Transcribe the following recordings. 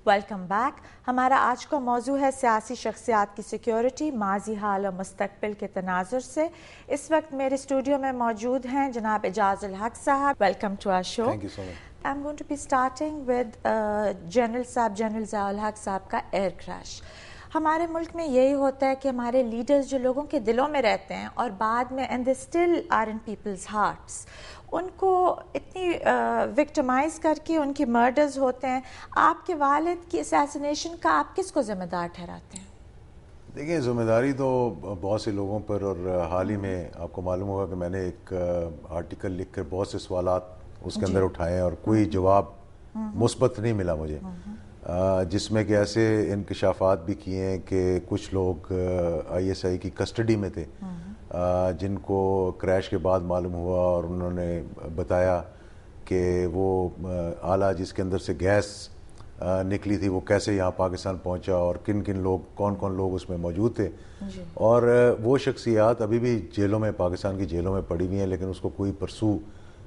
Welcome back. ہمارا آج کا موضوع ہے سیاسی شخصیات کی سیکیورٹی، ماضی، حال اور مستقبل کے تناظر سے. اس وقت میرے اسٹوڈیو میں موجود ہیں جناب اعجاز الحق صاحب. Welcome to our show. Thank you so much. I'm going to be starting with general Zia الحق صاحب کا ایئر کریش. ہمارے ملک میں یہی ہوتا ہے کہ ہمارے لیڈرز جو لوگوں کے دلوں میں رہتے ہیں اور بعد میں and they still are in peoples hearts, ان کو اتنی وکٹمائز کر کے ان کی مرڈرز ہوتے ہیں. آپ کے والد کی اسیسینیشن کا آپ کس کو ذمہ دار ٹھہراتے ہیں؟ دیکھیں، ذمہ داری تو بہت سے لوگوں پر، اور حال ہی میں آپ کو معلوم ہوگا کہ میں نے ایک آرٹیکل لکھ کر بہت سے سوالات اس کے اندر اٹھائے ہیں اور کوئی جواب مثبت نہیں ملا مجھے، جس میں کہ ایسے انکشافات بھی کیے ہیں کہ کچھ لوگ آئی ایس آئی کی کسٹڈی میں تھے جن کو کریش کے بعد معلوم ہوا اور انہوں نے بتایا کہ وہ آلہ جس کے اندر سے گیس نکلی تھی وہ کیسے یہاں پاکستان پہنچا اور کن کن لوگ، کون کون لوگ اس میں موجود تھے. اور وہ شخصیات ابھی بھی جیلوں میں، پاکستان کی جیلوں میں پڑی ہوئی ہیں، لیکن اس کو کوئی پرسو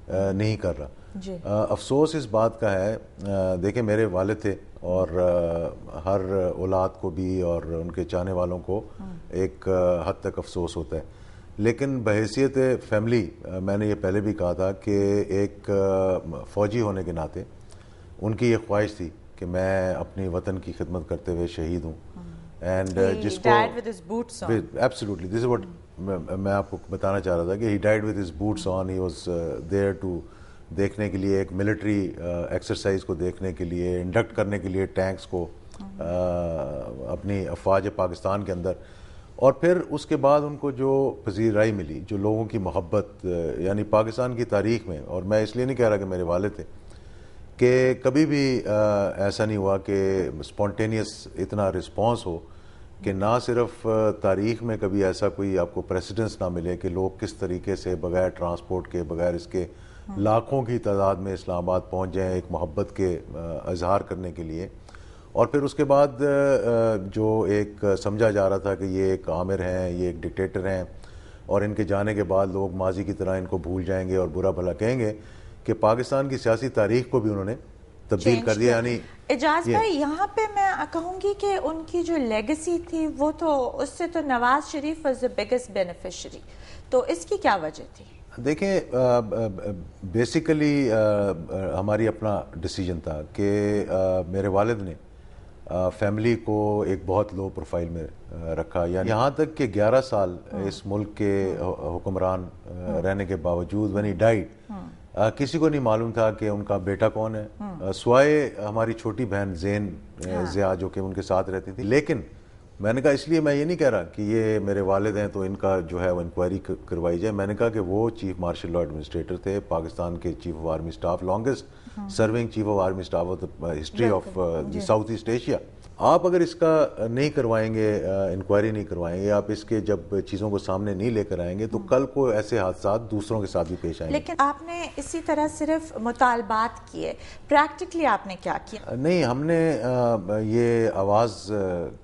نہیں کر رہا. افسوس اس بات کا ہے، دیکھیں میرے والد تھے اور ہر اولاد کو بھی اور ان کے چاہنے والوں کو ایک حد تک افسوس ہوتا ہے، لیکن بحیثیت فیملی میں نے یہ پہلے بھی کہا تھا کہ ایک فوجی ہونے کے ناطے ان کی یہ خواہش تھی کہ میں اپنی وطن کی خدمت کرتے ہوئے شہید ہوں. اینڈ جس کو ایبسلیوٹلی دس از واٹ میں آپ کو بتانا چاہ رہا تھا کہ he died with his boots on. He was there to دیکھنے کے لیے ایک ملٹری ایکسرسائز کو دیکھنے کے لیے، انڈکٹ کرنے کے لیے ٹینکس کو اپنی افواج پاکستان کے اندر. اور پھر اس کے بعد ان کو جو پذیرائی ملی، جو لوگوں کی محبت، یعنی پاکستان کی تاریخ میں، اور میں اس لیے نہیں کہہ رہا کہ میرے والد تھے، کہ کبھی بھی ایسا نہیں ہوا کہ اسپونٹینیس اتنا رسپانس ہو کہ نہ صرف تاریخ میں کبھی ایسا کوئی آپ کو پریسیڈنس نہ ملے کہ لوگ کس طریقے سے بغیر ٹرانسپورٹ کے، بغیر اس کے لاکھوں کی تعداد میں اسلام آباد پہنچ جائیں ایک محبت کے اظہار کرنے کے لیے. اور پھر اس کے بعد جو ایک سمجھا جا رہا تھا کہ یہ ایک آمر ہیں، یہ ایک ڈکٹیٹر ہیں، اور ان کے جانے کے بعد لوگ ماضی کی طرح ان کو بھول جائیں گے اور برا بھلا کہیں گے، کہ پاکستان کی سیاسی تاریخ کو بھی انہوں نے تبدیل کر دیا. یعنی اعجاز بھائی، یہاں پہ میں کہوں گی کہ ان کی جو لیگیسی تھی وہ تو اس سے تو Nawaz Sharif was the biggest beneficiary, تو اس کی کیا وجہ تھی؟ دیکھیں، بیسیکلی ہماری اپنا ڈیسیجن تھا کہ میرے والد نے فیملی کو ایک بہت لو پروفائل میں رکھا، یعنی یہاں تک کہ 11 سال اس ملک کے حکمران رہنے کے باوجود when he died کسی کو نہیں معلوم تھا کہ ان کا بیٹا کون ہے، سوائے ہماری چھوٹی بہن زین ضیاء جو کہ ان کے ساتھ رہتی تھی. لیکن میں نے کہا، اس لیے میں یہ نہیں کہہ رہا کہ یہ میرے والد ہیں تو ان کا جو ہے وہ انکوائری کروائی جائے. میں نے کہا کہ وہ چیف مارشل لا ایڈمنسٹریٹر تھے، پاکستان کے chief of army staff, longest serving chief of army staff of the history of the South East Asia. آپ اگر اس کا نہیں کروائیں گے، انکوائری نہیں کروائیں گے، آپ اس کے جب چیزوں کو سامنے نہیں لے کر آئیں گے تو کل کو ایسے حادثات دوسروں کے ساتھ بھی پیش آئیں گے. لیکن آپ نے اسی طرح صرف مطالبات کیے، پریکٹیکلی آپ نے کیا کیا؟ نہیں، ہم نے یہ آواز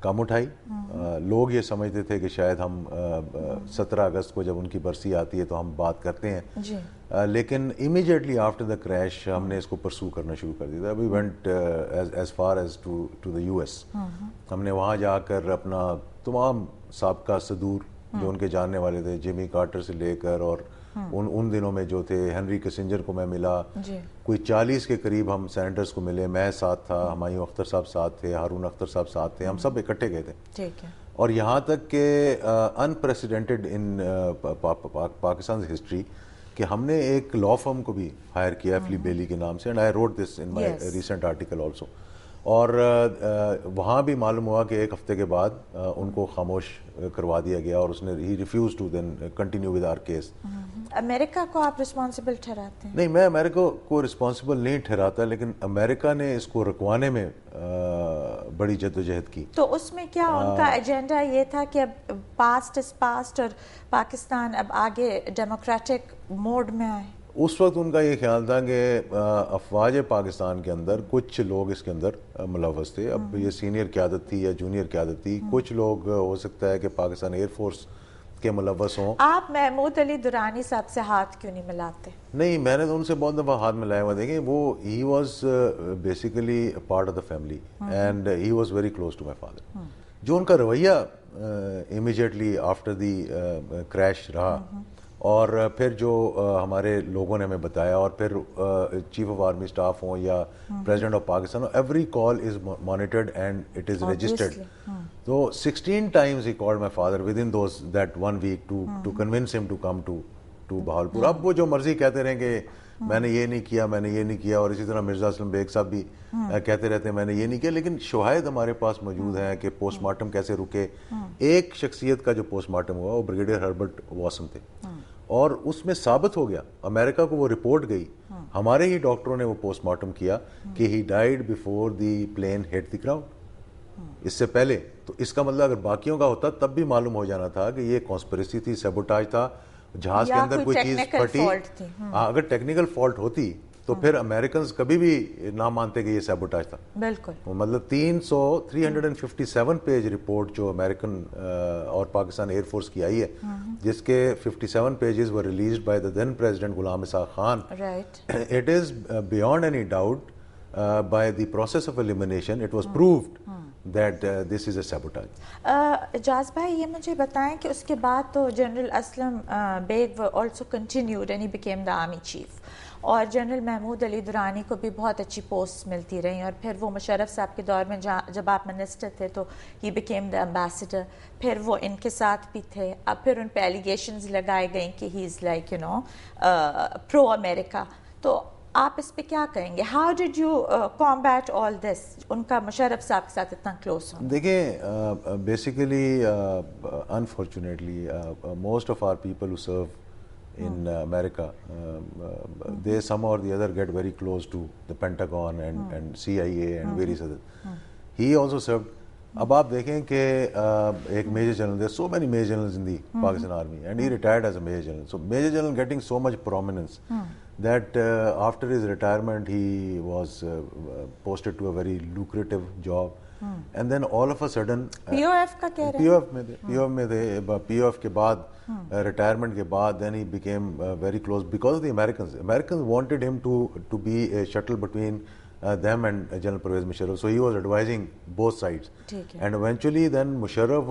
کم اٹھائی. لوگ یہ سمجھتے تھے کہ شاید ہم 17 اگست کو جب ان کی برسی آتی ہے تو ہم بات کرتے ہیں، لیکن امیڈیٹلی آفٹر دا کریش ہم نے اس کو پرسو کرنا شروع کر دیا تھا. We went as far as to the U S. ہم نے وہاں جا کر اپنا تمام سابقہ صدور جو ان کے جاننے والے تھے، جیمی کارٹر سے لے کر، اور ان دنوں میں جو تھے، ہنری کسنجر کو میں ملا، کوئی 40 کے قریب ہم سینیٹرز کو ملے. میں ساتھ تھا، ہمایوں اختر صاحب ساتھ تھے، ہارون اختر صاحب ساتھ تھے، ہم سب اکٹھے گئے تھے. اور یہاں تک کہ انپریسیڈنٹڈ ان پاکستان ہسٹری کہ ہم نے ایک لا فرم کو بھی ہائر کیا، ایفلی بیلی کے نام سے، and I wrote this in my recent article also. اور وہاں بھی معلوم ہوا کہ ایک ہفتے کے بعد ان کو خاموش کروا دیا گیا اور اس نے he refuse to then continue with our case. امریکہ کو آپ رسپانسبل ٹھہراتے ہیں؟ نہیں، میں امریکہ کو رسپانسبل نہیں ٹھہراتا، لیکن امریکہ نے اس کو رکوانے میں بڑی جدوجہد کی. تو اس میں کیا ان کا ایجنڈا یہ تھا کہ اب پاسٹ از پاسٹ اور پاکستان اب آگے ڈیموکریٹک موڈ میں آئے؟ اس وقت ان کا یہ خیال تھا کہ افواج پاکستان کے اندر کچھ لوگ اس کے اندر ملوث تھے. اب یہ سینئر قیادت تھی یا جونیئر قیادت تھی، کچھ لوگ ہو سکتا ہے کہ پاکستان ایئر فورس کے ملوث ہوں. آپ محمود علی درانی صاحب سے ہاتھ کیوں نہیں ملاتے؟ نہیں, میں نے تو ان سے بہت دفعہ ہاتھ ملایا ہوا. دیکھیں وہ he was basically part of the family and he was very close to my father. جو ان کا رویہ امیجیٹلی آفٹر دی کریش رہا, اور پھر جو ہمارے لوگوں نے ہمیں بتایا, اور پھر چیف آف آرمی اسٹاف ہوں یا president of Pakistan, every call is monitored and it is registered. تو 16 times he called my father within that 1 week to convince him to come to Bahawalpur. اب وہ جو مرضی کہتے رہیں کہ میں نے یہ نہیں کیا, میں نے یہ نہیں کیا, اور اسی طرح مرزا اسلم بیگ صاحب بھی کہتے رہتے ہیں میں نے یہ نہیں کیا, لیکن شواہد ہمارے پاس موجود ہیں کہ پوسٹ مارٹم کیسے رکے. ایک شخصیت کا جو پوسٹ مارٹم ہوا وہ بریگیڈیئر ہربرٹ واسم تھے, اور اس میں ثابت ہو گیا, امریکہ کو وہ رپورٹ گئی, ہمارے ہی ڈاکٹروں نے وہ پوسٹ مارٹم کیا کہ he died before the plane hit the ground, اس سے پہلے. تو اس کا مطلب اگر باقیوں کا ہوتا تب بھی معلوم ہو جانا تھا کہ یہ کانسپریسی تھی, سیبوٹاج تھا, جہاز کے اندر کوئی چیز پھٹی. اگر ٹیکنیکل فالٹ ہوتی تو پھر امریکنز کبھی بھی نہ مانتے کہ یہ سیبوٹاج تھا. بالکل. مطلب 357 پیج رپورٹ جو امریکن اور پاکستان ایئر فورس کی آئی ہے, جس کے 57 pages were released by the then president Ghulam Ishaq Khan. It is beyond any doubt by the process of elimination it was proved that this is a sabotage. اجاز بھائی یہ مجھے بتائیں کہ اس کے بعد تو general Aslam Beg also continued and he became the army chief, اور general Mahmud Ali Durrani کو بھی بہت اچھی پوسٹ ملتی رہی, اور پھر وہ مشرف صاحب کے دور میں جب آپ منسٹر تھے تو he became the ambassador, پھر وہ ان کے ساتھ بھی تھے. اب پھر ان پہ ایلیگیشنز لگائے گئیں کہ he is like pro America. تو آپ اس پہ کیا کہیں گے؟ How did you combat all this, ان کا مشرف صاحب کے ساتھ اتنا کلوز ہونا؟ دیکھیں basically unfortunately most of our people who serve in America, they somehow or the other get very close to the Pentagon and CIA and various other. He also served. اب آپ دیکھیں کہ ایک major general, there are so many major generals in the Pakistan Army, and he retired as a major general. So major general getting so much prominence that after his retirement he was posted to a very lucrative job. And then all of a sudden POF کا کہہ رہے ہیں, POF میں تھے, POF کے بعد retirement کے بعد then he became very close because of the Americans wanted him to be a shuttle between them and General Pervez Musharraf, so he was advising both sides. And eventually then Musharraf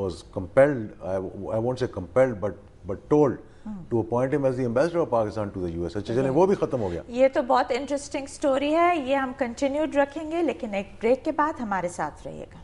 was compelled, I won't say compelled but told to appoint him as the ambassador of Pakistan to the US. اچھا چلیں وہ بھی ختم ہو گیا. یہ تو بہت interesting story ہے, یہ ہم کنٹینیوڈ رکھیں گے, لیکن ایک بریک کے بعد ہمارے ساتھ رہیے گا.